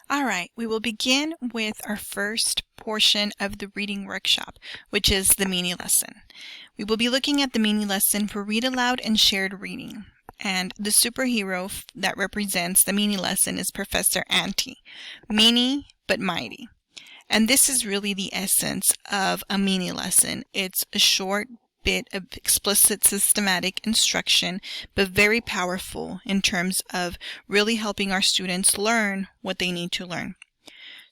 All right, we will begin with our first portion of the reading workshop, which is the mini lesson. We will be looking at the mini lesson for read aloud and shared reading. And the superhero that represents the mini lesson is Professor Auntie. Mini but mighty. And this is really the essence of a mini lesson. It's a short bit of explicit systematic instruction, but very powerful in terms of really helping our students learn what they need to learn.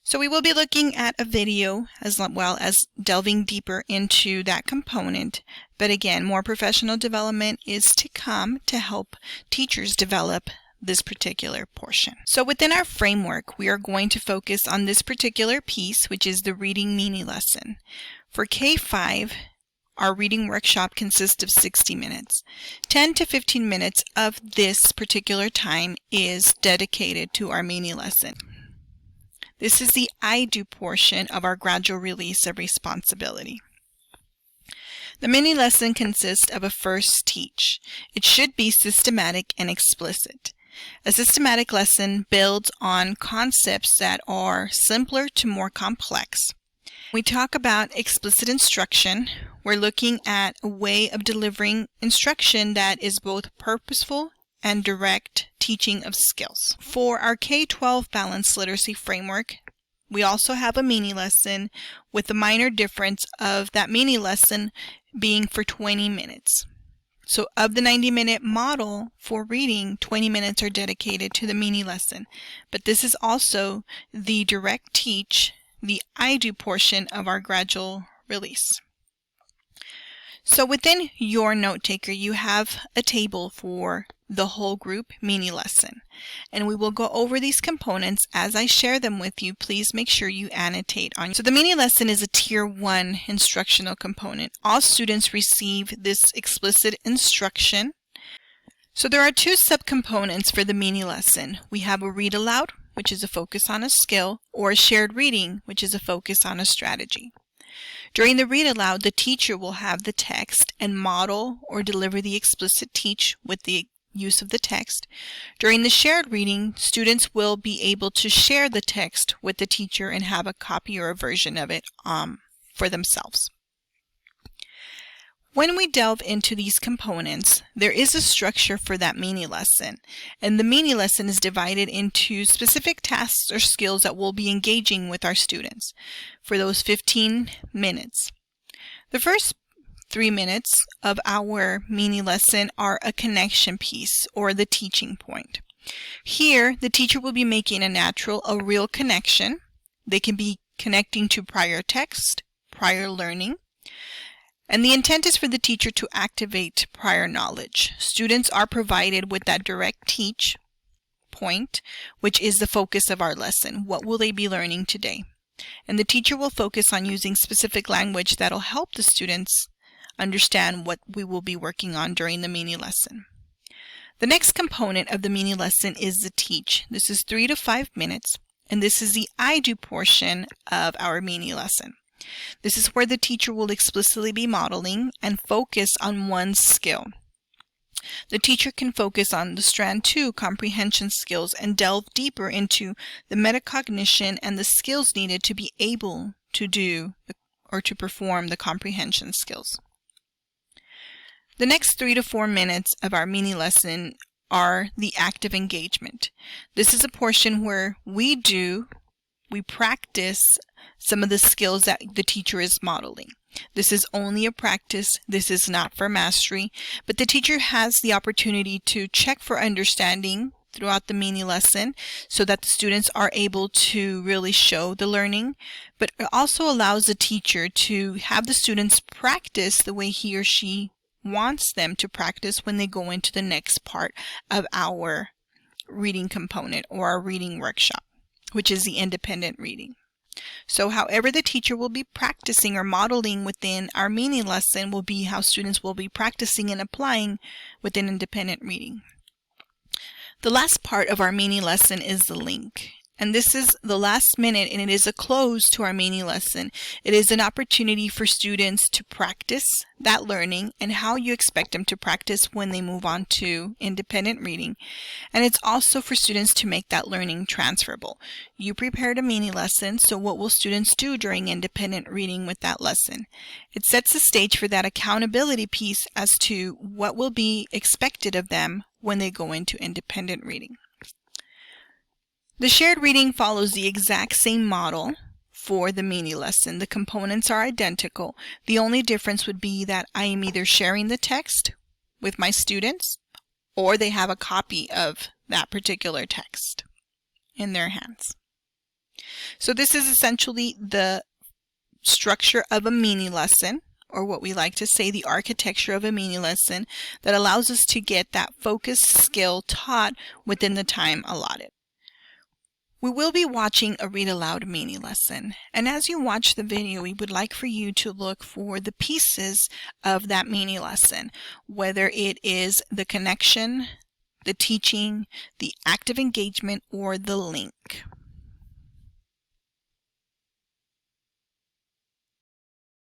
So we will be looking at a video as well as delving deeper into that component. But again, more professional development is to come to help teachers develop this particular portion. So within our framework, we are going to focus on this particular piece, which is the reading mini lesson. For K-5, our reading workshop consists of 60 minutes. 10 to 15 minutes of this particular time is dedicated to our mini lesson. This is the I do portion of our gradual release of responsibility. The mini lesson consists of a first teach. It should be systematic and explicit. A systematic lesson builds on concepts that are simpler to more complex. We talk about explicit instruction. We're looking at a way of delivering instruction that is both purposeful and direct teaching of skills. For our K-12 balanced literacy framework, we also have a mini lesson with the minor difference of that mini lesson being for 20 minutes. So of the 90-minute model for reading, 20 minutes are dedicated to the mini lesson. But this is also the direct teach, the I do portion of our gradual release. So within your note taker, you have a table for the whole group mini lesson. And we will go over these components as I share them with you. Please make sure you annotate on. So the mini lesson is a tier 1 instructional component. All students receive this explicit instruction. So there are two subcomponents for the mini lesson. We have a read aloud, which is a focus on a skill, or a shared reading, which is a focus on a strategy. During the read aloud, the teacher will have the text and model or deliver the explicit teach with the use of the text. During the shared reading, students will be able to share the text with the teacher and have a copy or a version of it for themselves. When we delve into these components, there is a structure for that mini lesson, and the mini lesson is divided into specific tasks or skills that we'll be engaging with our students for those 15 minutes. The first 3 minutes of our mini lesson are a connection piece, or the teaching point. Here, the teacher will be making a real connection. They can be connecting to prior text, prior learning, and the intent is for the teacher to activate prior knowledge. Students are provided with that direct teach point, which is the focus of our lesson. What will they be learning today? And the teacher will focus on using specific language that will help the students understand what we will be working on during the mini lesson. The next component of the mini lesson is the teach. This is 3 to 5 minutes, and this is the I do portion of our mini lesson. This is where the teacher will explicitly be modeling and focus on one skill. The teacher can focus on the strand 2 comprehension skills and delve deeper into the metacognition and the skills needed to be able to do or to perform the comprehension skills. The next 3 to 4 minutes of our mini lesson are the active engagement. This is a portion where we practice some of the skills that the teacher is modeling. This is only a practice. This is not for mastery, but the teacher has the opportunity to check for understanding throughout the mini lesson so that the students are able to really show the learning, but it also allows the teacher to have the students practice the way he or she wants them to practice when they go into the next part of our reading component or our reading workshop, which is the independent reading. So however the teacher will be practicing or modeling within our mini lesson will be how students will be practicing and applying within independent reading. The last part of our mini lesson is the link. And this is the last minute, and it is a close to our mini lesson. It is an opportunity for students to practice that learning and how you expect them to practice when they move on to independent reading. And it's also for students to make that learning transferable. You prepared a mini lesson, so what will students do during independent reading with that lesson? It sets the stage for that accountability piece as to what will be expected of them when they go into independent reading. The shared reading follows the exact same model for the mini lesson. The components are identical. The only difference would be that I am either sharing the text with my students or they have a copy of that particular text in their hands. So this is essentially the structure of a mini lesson, or what we like to say, the architecture of a mini lesson, that allows us to get that focused skill taught within the time allotted. We will be watching a read aloud mini lesson, and as you watch the video, we would like for you to look for the pieces of that mini lesson, whether it is the connection, the teaching, the active engagement, or the link.